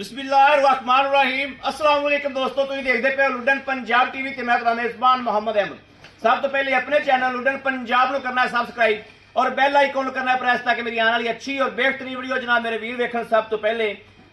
बिस्मिल्लाहिर्रहमानिर्रहीम अस्सलाम वालेकुम दोस्तों, तुम देखते पे लुडन पंजाब टीवी ते मैं तुहाडा मेज़बान मोहम्मद अहमद। सब तो पहले अपने चैनल लुडन पंजाब को करना है सबसक्राइब और बेल आइकन को करना है प्रेस ताकि मेरी आने वाली अच्छी और बेहतरीन वीडियो जनाब मेरे वीर वेखण। सब तो पहले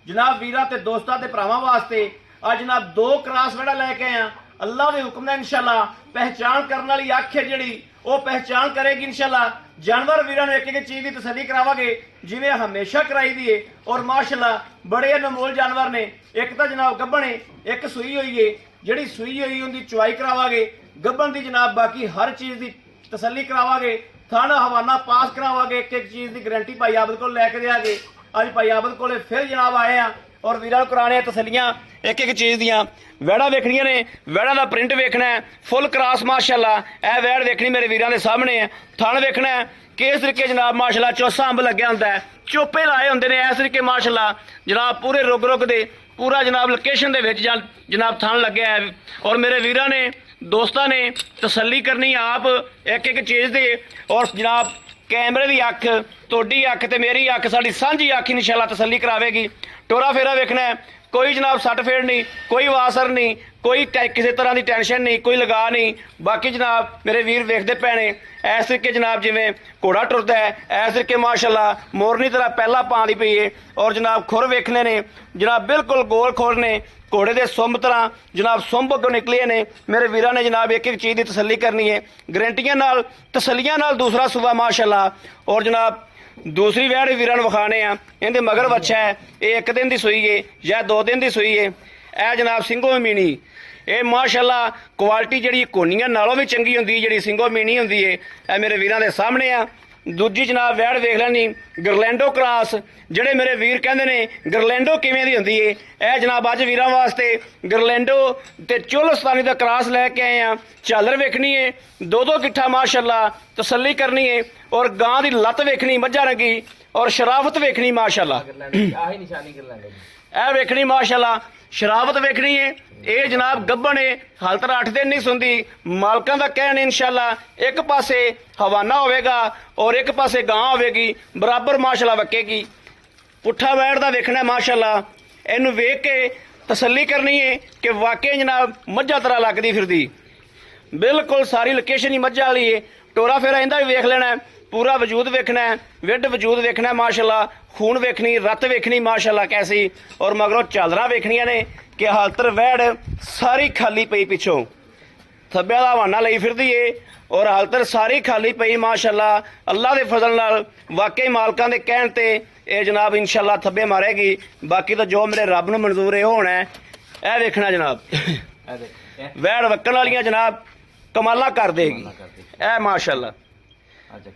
जनाब वीरां ते दोस्तां ते भरावां वास्ते अज जनाब दो क्रास वड़ा लैके आए हैं। अल्लाह के हुक्म नाल इंशाअल्लाह पहचान करने वाली अख है जिहड़ी वो पहचान करेगी इंशाअल्लाह। जानवर वीरां नूं एक एक चीज़ की तसल्ली करावांगे जिवें हमेशा कराई दी है। और माशाअल्लाह बड़े अनमोल जानवर ने। एक तो जनाब गब्बन है, एक सूई हुई है। जिहड़ी सूई हुई उनकी चुवाई करावांगे, गब्बन की जनाब बाकी हर चीज़ की तसल्ली करावांगे, थाना हवाना पास करावांगे, एक एक चीज़ की गारंटी भाई आबद को लैके देंगे। अज भाई आबद को फिर जनाब आए हैं और वीरां कराने तसलियां एक एक चीज़ दियां। वैड़ा वेखनियां ने, वैड़ा का प्रिंट वेखना है फुल क्रॉस माशाअल्लाह। यह वैड़ वेखनी मेरे वीरां दे सामने है। थण वेखना है किस तरीके जनाब माशाअल्लाह चौसा अंब लग्या होंदा है, चोपे लाए होंदे ने इस तरीके माशाअल्लाह जनाब पूरे रुग रुग दे पूरा जनाब लोकेशन दे विच जनाब थण लग्या है। और मेरे वीरां ने दोस्तां ने तसल्ली करनी आप एक एक चीज़ दे। और जनाब कैमरे की अख, तुहाडी अख ते मेरी अख, साडी सांझी अख इंशाअल्लाह तसल्ली करावेगी। टोरा फेरा वेखना है, कोई जनाब सट फेड़ नहीं, कोई वासर नहीं, कोई किसी तरह की टेंशन नहीं, कोई लगा नहीं। बाकी जनाब मेरे वीर वेखते पे ने इस तरीके जनाब जिमें घोड़ा टुरदा है इस तरीके माशाअल्लाह मोरनी तरह पहला पाँदी पई है। और जनाब खुर वेखने ने जनाब बिल्कुल गोल खुर ने, घोड़े के सुंब तरह जनाब सुंब अगों निकले ने। मेरे वीरां ने जनाब एक एक चीज़ की तसल्ली करनी है गारंटियां नाल तसलियां नाल। दूसरा सूबा माशाअल्लाह। और जनाब दूसरी वैड़ वीरां नूं विखाने आ, इहदे मगर बच्चा है, ये एक दिन की सूई है या 2 दिन की सूई है। यह जनाब सिंघो मीनी, ये माशाअल्लाह क्वालिटी जिहड़ी कोनियां नालों भी चंगी हुंदी जिहड़ी सिंघो मीनी हुंदी है। यह मेरे वीरां दे सामने आ। दूजी जनाब वैड़ वेख लैनी गरलैंडो क्रॉस, जिहड़े मेरे वीर कहंदे ने गरलैंडो किवें दी हुंदी है। यह जनाब अज वीरां वास्ते गरलैंडो ते चोलस्तानी दा क्रॉस लैके आए हैं। झालर वेखनी है, 2-2 गिट्ठा माशाअल्लाह तसल्ली करनी है। और गां दी लत्त वेखनी मज्झा रंगी और शराफत वेखनी माशाअल्लाह। यह वेखनी माशाअल्लाह शराफत वेखनी है। ये जनाब गब्बन है, हाल तक 8 दिन नहीं सुनती। मालकां दा कहण इंशाअल्लाह एक पासे हवाना होवेगा और एक पासे गां होवेगी, बराबर माशाअल्लाह वकेगी। पुट्ठा वैड़ दा वेखना माशाअल्लाह, इनू वेख के तसल्ली करनी है कि वाकई जनाब मज्झा तरह लगदी फिरदी। बिल्कुल सारी लोकेशन ही मज्झा वाली है। टोरा फेरा इंदा भी वेख लेना है, पूरा वजूद वेखना है, विड वजूद वेखना है माशाअल्लाह। खून वेखनी, रत वेखनी माशाअल्लाह कैसी। और मगरों झालरा वेखनियां ने कि हालतर वैड़ सारी खाली पई पिछों थब्बे दा हवाना लई फिरदी है। और हालतर सारी खाली पई माशाअल्लाह। अल्लाह के फजल नाल वाकई मालकां दे कहण ते ये जनाब इंशाअल्लाह थब्बे मारेगी। बाकी तो जो मेरे रब नूं मंजूर है होना है। यह वेखना जनाब वैड़ वक्कण वालियां जनाब कमाला कर देगी। यह माशाअल्लाह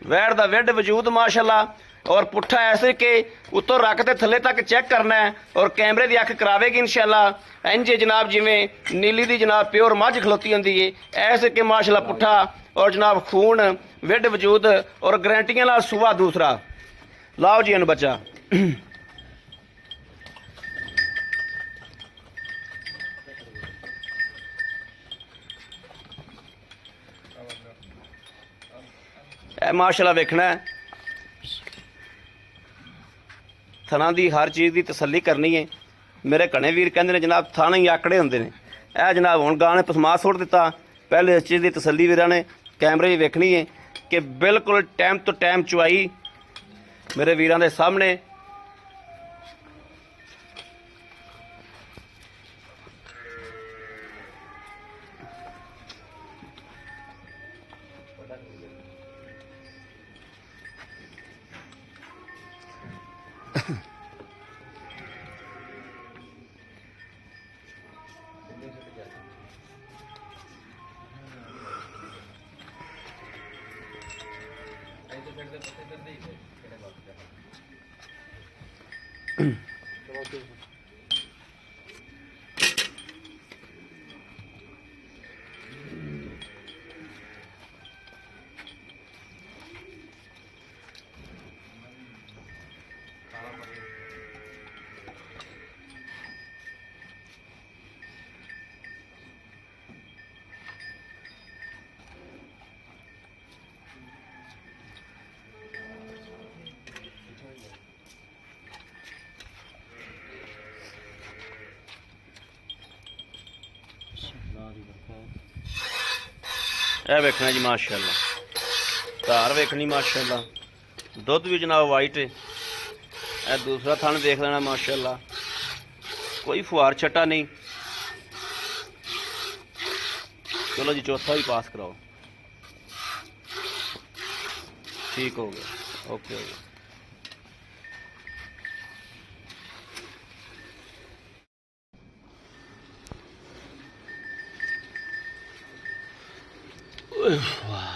वैड़ दा विड वजूद माशाअल्लाह। और पुट्ठा ऐसे के उत्तों रख के थले तक चेक करना है और कैमरे की अख करावेगी इंशाअल्लाह। इंज जनाब जिमें नीली दी जनाब प्योर मझ खलोती होंदी है ऐसे के माशाअल्लाह पुट्ठा। और जनाब खून विड वजूद और गारंटियां नाल सूआ दूसरा। लाओ जी इन बच्चा माशाअल्लाह वेखना है। थना की हर चीज़ की तसल्ली करनी है। मेरे घने वीर कहते हैं जनाब थाने ही आकड़े होंदे ने। यह जनाब हुण गां ने पसमा सुट दिता। पहले इस चीज़ की तसल्ली वीरां ने कैमरे वेखनी है कि बिल्कुल टाइम तो टाइम चुआई मेरे वीरां दे सामने। ਇਹ ਵੇਖਣਾ ਜੀ ਮਾਸ਼ਾਅੱਲਾ, ਧਾਰ ਵੇਖਣੀ ਮਾਸ਼ਾਅੱਲਾ, ਦੁੱਧ ਵੀ ਜਨਾਬ ਵਾਈਟ ਹੈ। ਇਹ ਦੂਸਰਾ ਥਣ ਦੇਖ ਲੈਣਾ ਮਾਸ਼ਾਅੱਲਾ, ਕੋਈ ਫੁਹਾਰ ਛੱਟਾ ਨਹੀਂ। ਚਲੋ ਜੀ ਚੌਥਾ ਵੀ ਪਾਸ ਕਰਾਓ। ठीक हो गया, ओके हो गया। वाह,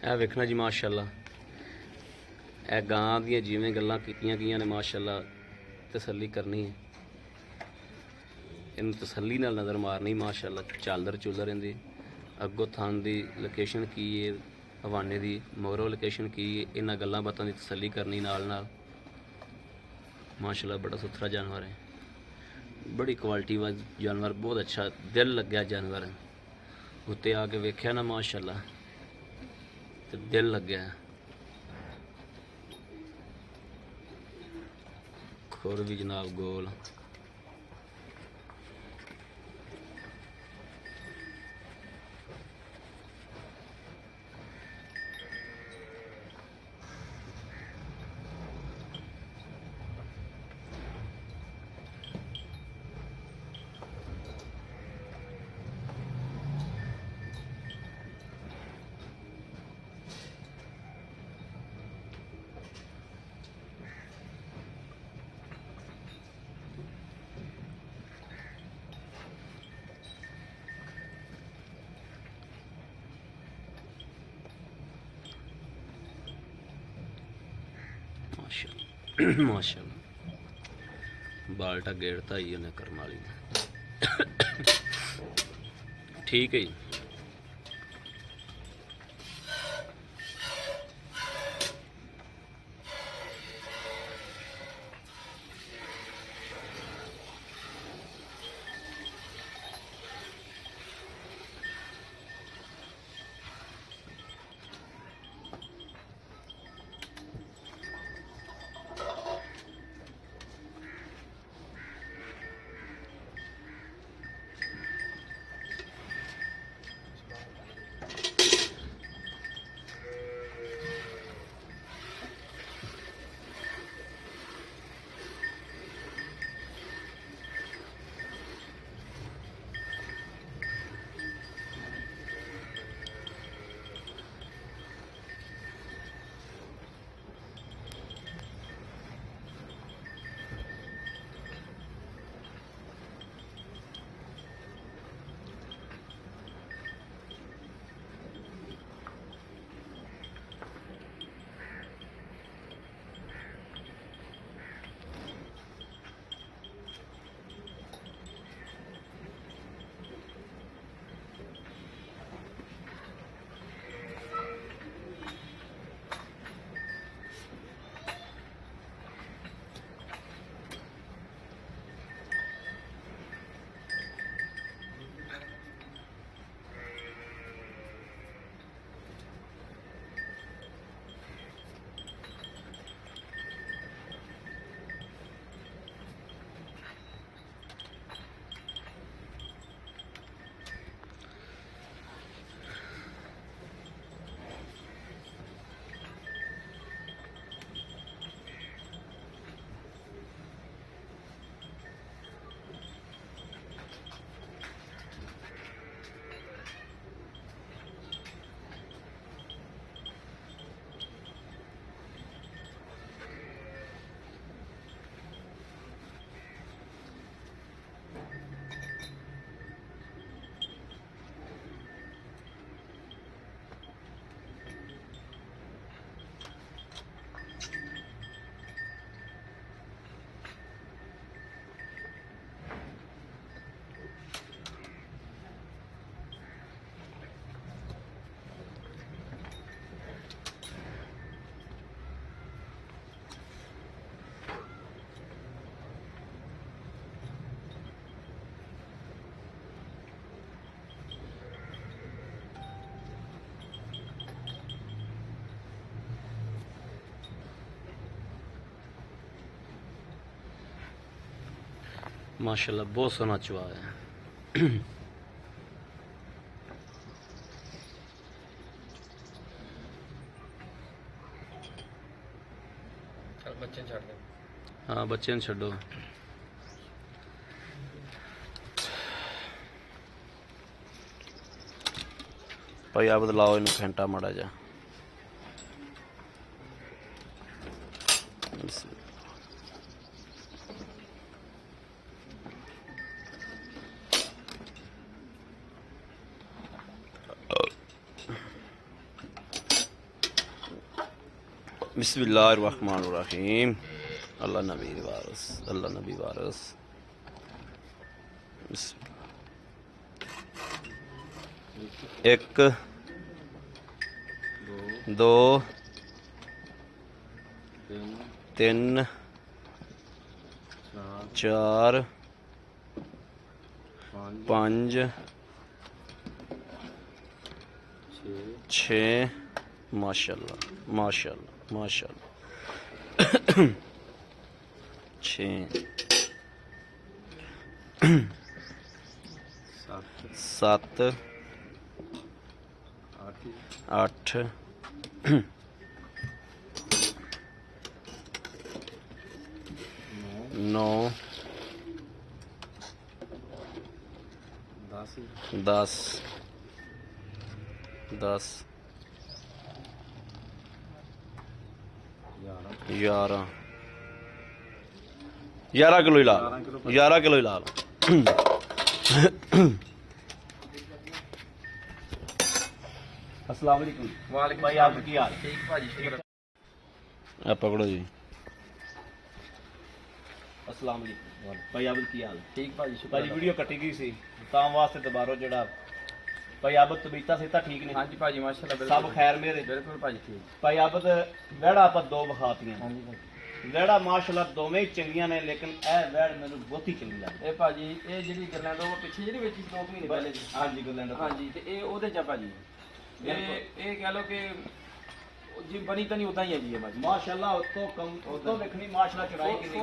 ਇਹ ਵੇਖਣਾ ਜੀ ਮਾਸ਼ਾਅੱਲਾ, ਇਹ ਗਾਂ ਦੀਆਂ ਜਿਵੇਂ ਗੱਲਾਂ ਕੀਤੀਆਂ ਗਈਆਂ ਨੇ ਮਾਸ਼ਾਅੱਲਾ, ਤਸੱਲੀ ਕਰਨੀ ਹੈ, ਇਹਨੂੰ ਤਸੱਲੀ ਨਾਲ ਨਜ਼ਰ ਮਾਰਨੀ ਮਾਸ਼ਾਅੱਲਾ। ਚਾਲਰ ਚੁਲਰ ਇਹਦੀ ਅੱਗੋਂ ਥਣ ਦੀ ਲੋਕੇਸ਼ਨ ਕੀ ਹੈ, ਹਵਾਨੇ ਦੀ ਮਗਰੋਂ ਲੋਕੇਸ਼ਨ ਕੀ ਹੈ, ਇਹਨਾਂ ਗੱਲਾਂ ਬਾਤਾਂ ਦੀ ਤਸੱਲੀ ਕਰਨੀ ਨਾਲ ਨਾਲ। ਮਾਸ਼ਾਅੱਲਾ ਬੜਾ ਸੁਥਰਾ ਜਾਨਵਰ ਹੈ, ਬੜੀ ਕੁਆਲਿਟੀ ਵਾਲਾ ਜਾਨਵਰ, ਬਹੁਤ ਅੱਛਾ ਦਿਲ ਲੱਗਿਆ ਜਾਨਵਰ। ਉੱਤੇ ਆ ਕੇ ਵੇਖਿਆ ਨਾ ਮਾਸ਼ਾਅੱਲਾ ਤੇ ਦਿਲ ਲੱਗਿਆ। ਖੁਰ ਵੀ ਜਨਾਬ ਗੋਲ। माशाअल्लाह माशाअल्लाह, बाल्टा गेड़ता ही उन्हें करम वाली ने। ठीक है जी। माशाल्लाह बहुत सोना चुआ है। हाँ बच्चे ने छो भाई आप लाओ इन घंटा माड़ा जा। बिस्मिल्लाहिर्रहमानिर्रहीम। अल्लाह नबी वारस, अल्लाह नबी वारस। एक दो तीन चार पाँच छे। माशाल्लाह माशाल्लाह माशाल्लाह। छे सात आठ नौ दस 11 किलो ही ला लो, 11 किलो ही ला लो। अस्सलाम वालेकुम। वालेकुम भाई आप की हाल? ठीक भाजी शुक्र। आप पकड़ो जी। अस्सलाम वालेकुम भाई आप की हाल? ठीक भाजी शुक्र। भाजी वीडियो कटी गई सी ਤਾਂ ਵਾਸਤੇ ਦੁਬਾਰਾ ਜਿਹੜਾ ਭਾਈ ਆਬਦ ਤਬੀਤਾ ਸਿਹਤਾਂ ਠੀਕ ਨੇ? ਹਾਂਜੀ ਭਾਜੀ ਮਾਸ਼ਾਅੱਲਾ ਸਭ ਬਿਲਕੁਲ ਖੈਰ ਮੇਰੇ? ਬਿਲਕੁਲ ਭਾਜੀ ਠੀਕ। ਭਾਈ ਆਬਦ ਵੜਾ ਆਪਾਂ ਦੋ ਵਿਖਾਤੀਆਂ। ਹਾਂਜੀ ਭਾਜੀ ਵੜਾ ਮਾਸ਼ਾਅੱਲਾ ਦੋਵੇਂ ਹੀ ਚੰਗੀਆਂ ਨੇ, ਲੇਕਿਨ ਇਹ ਵੜ ਮੈਨੂੰ ਬਹੁਤੀ ਚੰਗੀ ਲੱਗਦੀ। ਇਹ ਭਾਜੀ ਇਹ ਜਿਹੜੀ ਗੱਲਾਂ ਤੋਂ ਪਿੱਛੇ ਜਿਹੜੀ ਵਿੱਚ 2 ਮਹੀਨੇ ਪਹਿਲੇ ਜੀ ਹਾਂਜੀ ਗੁਰਲੈਂਡ। ਹਾਂਜੀ ਤੇ ਇਹ ਉਹਦੇ ਚ ਆ ਭਾਜੀ। ਇਹ ਕਹਿ ਲਓ ਕਿ ਜੀ ਬਣੀ ਤਾਂ ਨਹੀਂ ਉਦਾਂ ਹੀ ਹੈ ਜੀ ਇਹ ਭਾਜੀ ਮਾਸ਼ਾਅੱਲਾ ਉਤੋਂ ਕਮ ਉਤੋਂ ਵੇਖਣੀ ਮਾਸ਼ਾਅੱਲਾ ਚੜਾਈ ਕਿੰਨੀ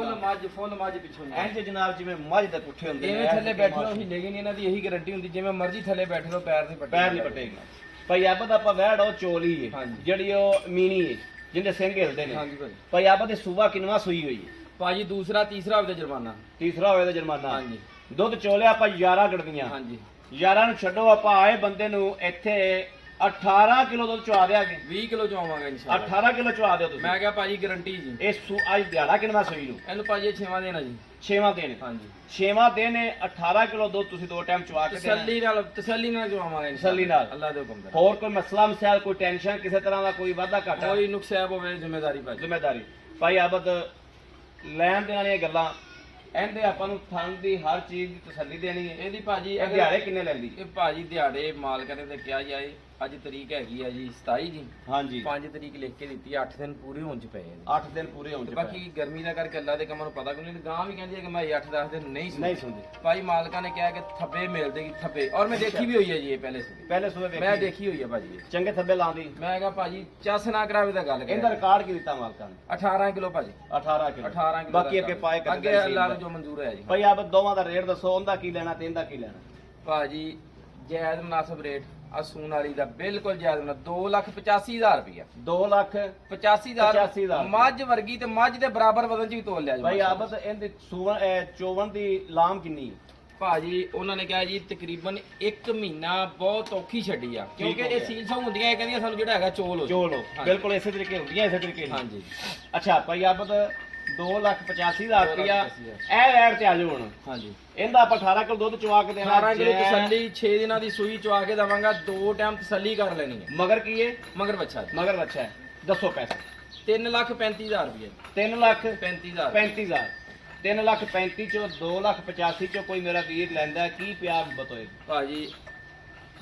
ਫੁੱਲ ਮੱਝ ਪਿੱਛੋਂ ਨਹੀਂ। ਐਂ ਜਨਾਬ ਜਿਵੇਂ ਮੱਝ ਦੇ ਪੁੱਠੇ ਹੁੰਦੇ ਜਿਵੇਂ ਥੱਲੇ ਬੈਠੇ ਹੋ ਹਿੱਲੇ ਨਹੀਂ, ਇਹਨਾਂ ਦੀ ਇਹੀ ਗਾਰੰਟੀ ਹੁੰਦੀ ਜਿਵੇਂ ਮਰਜ਼ੀ ਥੱਲੇ ਬੈਠੇ ਰਹੋ ਪੈਰ ਨਹੀਂ ਪੱਟੇ। ਪੈਰ ਨਹੀਂ ਪਟੇਗਾ। ਭਾਈ ਆਬਦ ਆਪਾਂ ਵੜ ਉਹ ਚੋਲੀ ਹੈ ਹਾਂਜੀ। ਜਿਹੜੀ ਉਹ ਮੀਨੀ ਹੈ ਜਿੰਦੇ ਸਿੰਘ ਹਿਲਦੇ ਨੇ। ਹਾਂਜੀ ਭਾਜੀ। ਭਾਈ ਆਬਦ ਦੇ ਸੂਬਾ ਕਿੰਨਵਾ ਸੂਈ ਹੋਈ ਹੈ? ਭਾਜੀ ਦੂਸਰਾ ਤੀਸਰਾ ਹੋਵੇ ਤਾਂ ਜੁਰਮਾਨਾ। ਤੀਸਰਾ ਹੋਵੇ ਤਾਂ ਜੁਰਮਾਨਾ। ਹਾਂਜੀ ਦੁੱਧ ਚੋਲਿਆ ਆਪਾਂ 11 ਗੜਦੀਆਂ। ਹਾਂਜੀ 11 ਨੂੰ ਛੱਡੋ, ਆਪਾਂ ਆਏ ਬੰਦੇ ਨੂੰ ਇੱਥੇ 18 ਕਿਲੋ ਦੁੱਧ ਚਵਾ ਦਿਆਂਗੇ। 20 ਕਿਲੋ ਚਵਾਵਾਂਗੇ ਇਨਸ਼ਾਅੱਲਾ। 18 ਕਿਲੋ ਚਵਾ ਦਿਓ ਤੁਸੀਂ। ਮੈਂ ਕਿਹਾ ਭਾਜੀ ਗਾਰੰਟੀ ਜੀ। ਇਹ ਅੱਜ ਦਿਹਾੜਾ ਕਿੰਨਵਾ ਸੂਈ ਨੂੰ? ਇਹਨੂੰ ਭਾਜੀ ਇਹ 6ਵਾਂ ਦੇਣਾ ਜੀ। 6ਵਾਂ ਦਿਨ। ਹਾਂਜੀ 6ਵਾਂ ਦਿਨ 18 ਕਿਲੋ ਦੁੱਧ ਤੁਸੀਂ ਦੋ ਟਾਈਮ ਚਵਾ ਕੇ ਦੇਣਾ। ਤਸੱਲੀ ਨਾਲ ਚਵਾਵਾਂਗੇ ਤਸੱਲੀ ਨਾਲ। ਅੱਲਾਹ ਦੇ ਹੁਕਮ ਦਾ। ਹੋਰ ਕੋਈ ਮਸਲਾ ਮਸਾਇਲ, ਕੋਈ ਟੈਨਸ਼ਨ, ਕਿਸੇ ਤਰ੍ਹਾਂ ਦਾ ਕੋਈ ਵਾਧਾ ਘਾਟਾ? ਕੋਈ ਨੁਕਸਾਨ ਹੋਵੇ ਜ਼ਿੰਮੇਵਾਰੀ ਭਾਜੀ। ਜ਼ਿੰਮੇਵਾਰੀ। ਭਾਈ ਆਬਦ ਲੈਣ ਦੇਣ ਵਾਲੀਆਂ ਗੱਲਾਂ ਇਹਦੇ ਆਪਾਂ ਨੂੰ ਥਣ ਦੀ ਹਰ ਚੀਜ਼ ਦੀ ਤਸੱਲੀ ਦੇਣੀ ਹੈ। ਇਹਦੀ ਭਾਜੀ ਇਹ ਦਿਹਾੜੇ ਕਿੰਨੇ ਲੈਂਦੀ? ਇਹ ਭਾਜੀ ਦਿਹਾੜੇ ਮਾਲਕ ਨੇ ਤੇ ਕਿਹਾ ਜਾਏ ਅੱਜ ਤਰੀਕ ਹੈਗੀ ਆ ਜੀ 27 ਜੀ। ਹਾਂਜੀ 5 ਤਰੀਕ ਲਿਖ ਕੇ ਦਿੱਤੀ 8 ਦਿਨ ਪੂਰੇ ਹੋਣ ਚ ਪਏ ਨੇ। 8 ਦਿਨ ਪੂਰੇ ਹੋਣ ਤੇ ਚ ਬਾਕੀ ਗਰਮੀ ਦਾ ਕਰਕੇ ਅੱਲਾ ਦੇ ਕੰਮਾਂ ਨੂੰ ਪਤਾ ਕੋਈ ਨਹੀਂ। ਗਾਂ ਵੀ ਕਹਿੰਦੀ ਹੈ ਕਿ ਮੈਂ 8-10 ਦਿਨ ਨਹੀਂ ਨਹੀਂ ਸੁਣਦੀ। ਸੁਣਦੀ। ਭਾਈ ਮਾਲਕਾਂ ਨੇ ਕਿਹਾ ਕਿ ਥੱਬੇ ਮਿਲਦੇ ਕੀ ਥੱਬੇ, ਔਰ ਮੈਂ ਦੇਖੀ ਵੀ ਹੋਈ ਹੈ ਜੀ ਇਹ ਪਹਿਲੇ ਸੀ। ਪਹਿਲੇ ਸੂਏ ਮੈਂ ਵੇਖੀ ਦੇਖੀ ਹੋਈ ਹੈ ਭਾਜੀ ਇਹ। ਚੰਗੇ ਥੱਬੇ ਲਾਉਂਦੀ। ਮੈਂ ਕਿਹਾ ਭਾਜੀ ਚੱਸ ਨਾ ਕਰਾਵੇ ਤਾਂ ਗੱਲ ਇਹਦਾ ਕਰ। ਰਿਕਾਰਡ ਕੀ ਦਿੱਤਾ ਮਾਲਕਾਂ ਨੇ? 18 ਕਿਲੋ ਭਾਜੀ। 18 ਕਿਲੋ। 18 ਕਿਲੋ ਬਾਕੀ ਅੱਗੇ ਪਾਏ ਕਰਦੇ ਅੱਗੇ ਅੱਲਾ ਨੂੰ ਜੋ ਮਨਜ਼ੂਰ ਹੋਇਆ ਜੀ। ਭਾਈ ਆਬਦ ਦੋਵਾਂ ਦਾ ਰੇਟ ਦੱਸੋ, ਉਹਦਾ ਕੀ ਲੈਣਾ ਤੇ ਇਹਦਾ ਕੀ ਲੈਣਾ? ਭਾਜੀ ਜਾਇਜ਼ ਮੁਨਾਸਬ ਰੇਟ ਅਸੂਨ ਵਾਲੀ ਦਾ ਬਿਲਕੁਲ ਜਾਇਜ਼ ਨਾ 2,85,000 ਰੁਪਇਆ। 2,85,000 ਮੱਝ ਵਰਗੀ ਤੇ ਮੱਝ ਦੇ ਬਰਾਬਰ ਵਜ਼ਨ ਚ ਵੀ ਤੋਲ ਲਿਆ ਜੀ। ਭਾਈ ਆਬਦ ਇਹਦੇ ਚੋਵਨ ਦੀ ਲਾਮ ਕਿੰਨੀ ਹੈ? ਭਾਜੀ ਉਹਨਾਂ ਨੇ ਕਿਹਾ ਜੀ ਤਕਰੀਬਨ 1 ਮਹੀਨਾ ਬਹੁਤ ਔਖੀ ਛੱਡੀ ਆ, ਕਿਉਂਕਿ ਇਹ ਸੀਲ ਸੌ ਹੁੰਦੀਆਂ ਇਹ ਕਹਿੰਦੀਆਂ ਸਾਨੂੰ ਜਿਹੜਾ ਹੈਗਾ ਚੋਲ ਹੋ ਚੋਲੋ ਹਾਂਜੀ। ਬਿਲਕੁਲ ਇਸੇ ਤਰੀਕੇ ਹੁੰਦੀਆਂ, ਇਸੇ ਤਰੀਕੇ ਦੀ। ਹਾਂਜੀ ਅੱਛਾ ਭਾਈ ਆਬਦ 2,85,000 ਰੁਪਇਆ 2,85,000 ਇਹ ਰੇਟ ਤੇ ਆ ਜਾਓ ਹੁਣ। ਹਾਂਜੀ ਇਹਦਾ ਆਪਾਂ 18 ਕਿਲੋ ਦੁੱਧ ਚਵਾ ਕੇ ਦੇਣਾ। 18 ਕਿਲੋ ਤਸੱਲੀ 6 ਦਿਨਾਂ ਦੀ ਸੂਈ ਚਵਾ ਕੇ ਦਵਾਂਗਾ, 2 ਟਾਈਮ ਤਸੱਲੀ ਕਰ ਲੈਣੀ ਹੈ। ਮਗਰ ਕੀ ਹੈ? ਮਗਰ ਬੱਚਾ ਜੀ ਮਗਰ ਬੱਚਾ ਹੈ। ਦੱਸੋ ਪੈਸੇ? 3,35,000 ਰੁਪਏ। 3,35,000। 35,000 3,35,000 ਚੋਂ 2,85,000 ਚੋਂ ਕੋਈ ਮੇਰਾ ਵੀਰ ਲੈਂਦਾ, ਕੀ ਪਿਆਰ ਬਤੋਏ? ਭਾਜੀ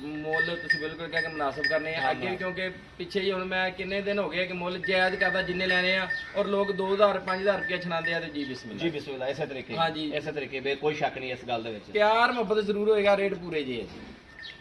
ਮੁੱਲ ਤੁਸੀਂ ਬਿਲਕੁਲ ਕਹਿ ਕੇ ਮੁਨਾਸਬ ਕਰਨੇ ਆ ਅੱਗੇ ਵੀ, ਕਿਉਂਕਿ ਪਿੱਛੇ ਹੀ ਹੁਣ ਮੈਂ ਕਿੰਨੇ ਦਿਨ ਹੋ ਗਏ ਕਿ ਮੁੱਲ ਜਾਇਜ਼ ਕਰਦਾ ਜਿੰਨੇ ਲੈਣੇ ਆ, ਔਰ ਲੋਕ 2,000 5,000 ਰੁਪਏ ਛਣਾਉਂਦੇ ਆ ਤੇ ਜੀ ਬਿਸਮਿਲ੍ਲਾ। ਜੀ ਬਿਸਮਿਲ੍ਲਾ। ਇਸੇ ਤਰੀਕੇ ਹਾਂਜੀ। ਇਸੇ ਤਰੀਕੇ ਬੇ ਕੋਈ ਸ਼ੱਕ ਨਹੀਂ ਇਸ ਗੱਲ ਦੇ ਵਿੱਚ। ਪਿਆਰ ਮੁਹੱਬਤ ਜ਼ਰੂਰ ਹੋਏਗਾ, ਰੇਟ ਪੂਰੇ ਜੀ ਹੈ ਜੀ।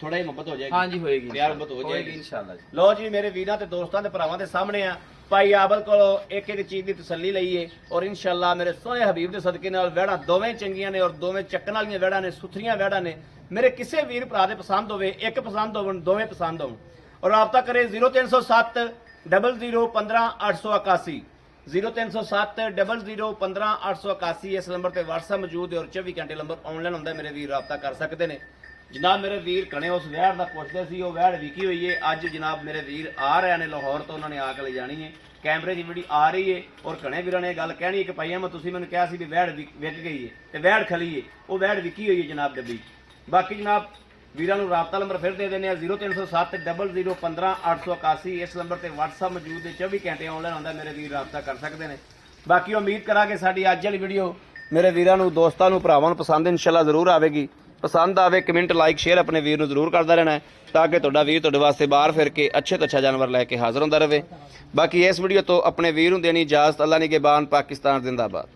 ਥੋੜਾ ਹੀ ਮੁਹੱਬਤ ਹੋ ਜਾਏਗੀ। ਹਾਂਜੀ ਹੋਏਗੀ ਪਿਆਰ ਮੁਹੱਬਤ ਹੋ ਹੋਏਗੀ ਜਾਏਗੀ ਇਨਸ਼ਾਅੱਲਾ ਜੀ। ਲੋ ਜੀ ਮੇਰੇ ਵੀਰਾਂ ਤੇ ਦੋਸਤਾਂ ਤੇ ਭਰਾਵਾਂ ਦੇ ਸਾਹਮਣੇ ਆ ਭਾਈ ਆਬਦ ਕੋਲੋਂ ਇੱਕ ਇੱਕ ਚੀਜ਼ ਦੀ ਤਸੱਲੀ ਲਈਏ ਔਰ ਇਨਸ਼ਾਅੱਲਾ ਮੇਰੇ ਸੋਹਣੇ ਹਬੀਬ ਦੇ ਸਦਕੇ ਨਾਲ ਵਹਿੜਾਂ ਦੋਵੇਂ ਚੰਗੀਆਂ ਨੇ ਔਰ ਦੋਵੇਂ ਚੱਕਣ ਵਾਲੀਆਂ ਵਹਿੜਾਂ ਨੇ, ਸੁਥਰੀਆਂ ਵਹਿੜਾਂ ਨੇ। ਮੇਰੇ ਕਿਸੇ ਵੀਰ ਭਰਾ ਦੇ ਪਸੰਦ ਹੋਵੇ, ਇੱਕ ਪਸੰਦ ਹੋਵਣ, ਦੋਵੇਂ ਪਸੰਦ ਹੋਣ। ਔਰ ਰਾਬਤਾ ਕਰੇ 0307 00 15 881 0307 00 15 881। ਇਸ ਨੰਬਰ ਤੇ WhatsApp ਮੌਜੂਦ ਹੈ ਔਰ 24 ਘੰਟੇ ਨੰਬਰ ਆਨਲਾਈਨ ਹੁੰਦਾ, ਮੇਰੇ ਵੀਰ ਰਾਬਤਾ ਕਰ ਸਕਦੇ ਨੇ। ਜਨਾਬ ਮੇਰੇ ਵੀਰ ਕਣੇ ਉਸ ਵਹਿੜ ਦਾ ਪੁੱਛਦੇ ਸੀ, ਉਹ ਵਹਿੜ ਵਿਕੀ ਹੋਈ ਹੈ। ਅੱਜ ਜਨਾਬ ਮੇਰੇ ਵੀਰ ਆ ਰਹੇ ਨੇ ਲਾਹੌਰ ਤੋਂ, ਉਹਨਾਂ ਨੇ ਆ ਕੇ ਲੈ ਜਾਣੀ ਹੈ। ਕੈਮਰੇ ਦੀ ਵੀਡੀਓ ਆ ਰਹੀ ਹੈ ਔਰ ਕਣੇ ਵੀਰਾਂ ਨੇ ਇਹ ਗੱਲ ਕਹਿਣੀ ਹੈ ਕਿ ਭਾਈ ਅਹਿਮਦ ਤੁਸੀਂ ਮੈਨੂੰ ਕਿਹਾ ਸੀ ਵੀ ਵਹਿੜ ਵਿਕ ਗਈ ਹੈ ਤੇ ਵਹਿੜ ਖਲੀ ਹੈ, ਉਹ ਵਹਿੜ ਵਿਕੀ ਹੋਈ ਹੈ ਜਨਾਬ ਡੱਬੀ। ਬਾਕੀ ਜਨਾਬ ਵੀਰਾਂ ਨੂੰ ਰਾਬਤਾ ਨੰਬਰ ਫਿਰ ਦੇ ਦਿੰਦੇ ਆ 0307 00 15 881। ਇਸ ਨੰਬਰ ਤੇ WhatsApp ਮੌਜੂਦ ਹੈ, 24 ਘੰਟੇ ਆਨਲਾਈਨ ਹੁੰਦਾ, ਮੇਰੇ ਵੀਰ ਰਾਬਤਾ ਕਰ ਸਕਦੇ ਨੇ। ਬਾਕੀ ਉਮੀਦ ਕਰਾਂਗੇ ਸਾਡੀ ਅੱਜ ਵਾਲੀ ਵੀਡੀਓ ਮੇਰੇ ਵੀਰਾਂ ਨੂੰ, ਦੋਸਤਾਂ ਨੂੰ, ਭਰਾਵਾਂ ਨੂੰ ਪਸੰਦ ਇਨਸ਼ਾਅੱਲਾ ਜ਼ਰੂਰ ਆਵੇਗੀ। ਪਸੰਦ ਆਵੇ ਕਮੈਂਟ ਲਾਈਕ ਸ਼ੇਅਰ ਆਪਣੇ ਵੀਰ ਨੂੰ ਜ਼ਰੂਰ ਕਰਦਾ ਰਹਿਣਾ ਹੈ ਤਾਂ ਕਿ ਤੁਹਾਡਾ ਵੀਰ ਤੁਹਾਡੇ ਵਾਸਤੇ ਬਾਹਰ ਫਿਰ ਕੇ ਅੱਛੇ ਤੋਂ ਅੱਛਾ ਜਾਨਵਰ ਲੈ ਕੇ ਹਾਜ਼ਰ ਹੁੰਦਾ ਰਹੇ। ਬਾਕੀ ਇਸ ਵੀਡੀਓ ਤੋਂ ਆਪਣੇ ਵੀਰ ਨੂੰ ਦੇਣੀ ਇਜਾਜ਼ਤ। ਅੱਲਾ ਨਿਗਹਿਬਾਨ, ਪਾਕਿਸਤਾਨ ਜ਼ਿੰਦਾਬਾਦ।